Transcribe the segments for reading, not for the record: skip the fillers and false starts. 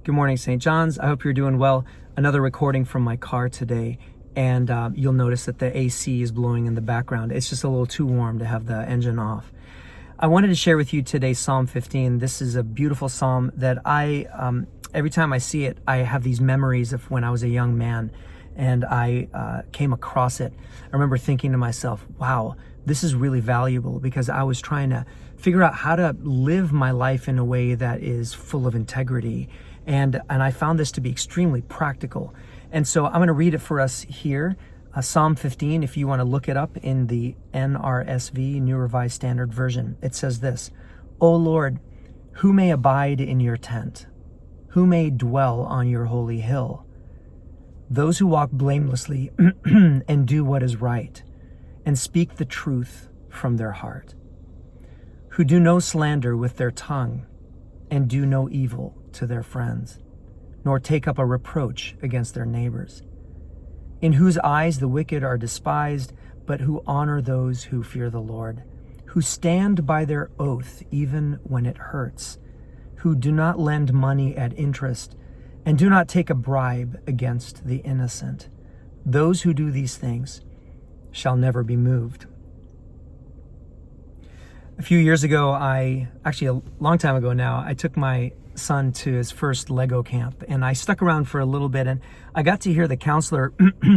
Good morning, St. John's. I hope you're doing well. Another recording from my car today, and you'll notice that the AC is blowing in the background. It's just a little too warm to have the engine off. I wanted to share with you today Psalm 15. This is a beautiful psalm that every time I see it, I have these memories of when I was a young man and I came across it. I remember thinking to myself, wow, this is really valuable, because I was trying to figure out how to live my life in a way that is full of integrity. And I found this to be extremely practical. And so I'm going to read it for us here. Psalm 15, if you want to look it up in the NRSV, New Revised Standard Version, it says this: O Lord, who may abide in your tent? Who may dwell on your holy hill? Those who walk blamelessly and do what is right, and speak the truth from their heart, who do no slander with their tongue, and do no evil to their friends, nor take up a reproach against their neighbors, in whose eyes the wicked are despised, but who honor those who fear the Lord, who stand by their oath even when it hurts, who do not lend money at interest, and do not take a bribe against the innocent. Those who do these things shall never be moved. A few years ago, actually a long time ago now, I took my son to his first Lego camp, and I stuck around for a little bit, and I got to hear the counselor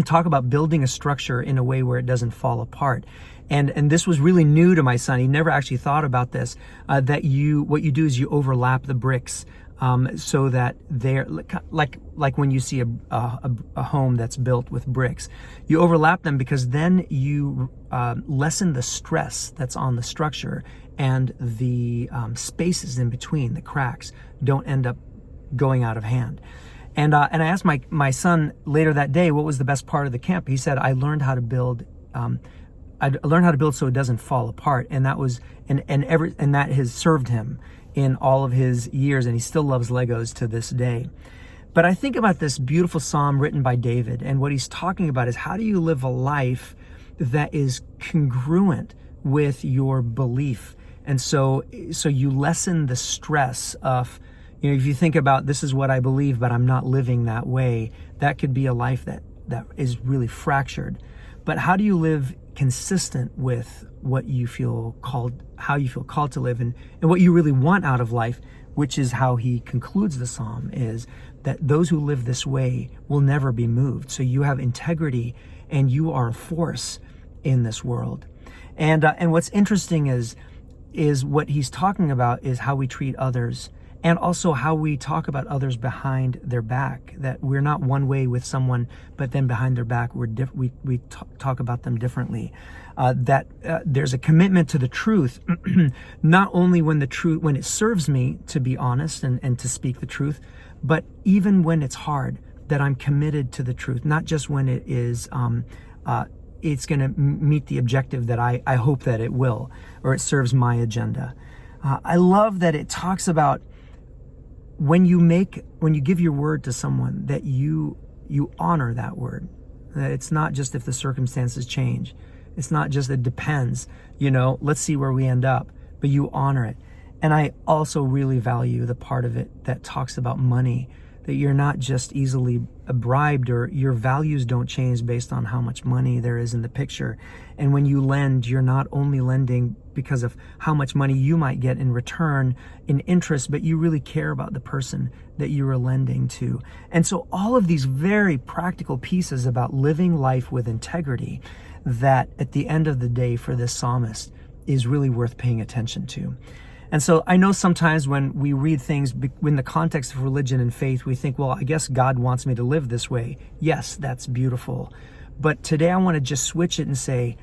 talk about building a structure in a way where it doesn't fall apart. And this was really new to my son. He never actually thought about this, that what you do is you overlap the bricks, so that they're like when you see a home that's built with bricks, you overlap them, because then you lessen the stress that's on the structure, and the spaces in between, the cracks, don't end up going out of hand. And I asked my son later that day what was the best part of the camp. He said, I learned how to build. I learned how to build so it doesn't fall apart, and that was and that has served him in all of his years, and he still loves Legos to this day. But I think about this beautiful psalm written by David, and what he's talking about is, how do you live a life that is congruent with your belief? And so you lessen the stress of, if you think about, this is what I believe, but I'm not living that way, that could be a life that is really fractured. But how do you live consistent with what you feel called, how you feel called to live, and what you really want out of life, which is how he concludes the psalm, is that those who live this way will never be moved. So you have integrity, and you are a force in this world. And what's interesting is what he's talking about is how we treat others, and also how we talk about others behind their back, that we're not one way with someone, but then behind their back, we talk about them differently. That there's a commitment to the truth, not only when it serves me to be honest and to speak the truth, but even when it's hard, that I'm committed to the truth, not just when it is, it's going to meet the objective that I hope that it will, or it serves my agenda. I love that it talks about when you give your word to someone, that you honor that word. That it's not just if the circumstances change. It's not just it depends, let's see where we end up, but you honor it. And I also really value the part of it that talks about money, that you're not just easily bribed, or your values don't change based on how much money there is in the picture. And when you lend, you're not only lending because of how much money you might get in return in interest, but you really care about the person that you are lending to. And so all of these very practical pieces about living life with integrity, that at the end of the day for this psalmist is really worth paying attention to. And so I know sometimes when we read things in the context of religion and faith, we think, well, I guess God wants me to live this way. Yes, that's beautiful. But today I want to just switch it and say,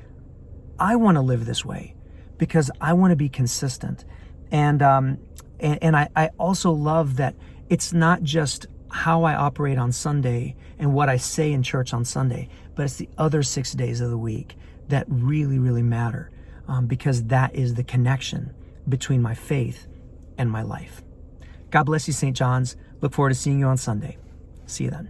I want to live this way because I want to be consistent. And I also love that it's not just how I operate on Sunday and what I say in church on Sunday, but it's the other 6 days of the week that really, really matter, because that is the connection between my faith and my life. God bless you, St. John's. Look forward to seeing you on Sunday. See you then.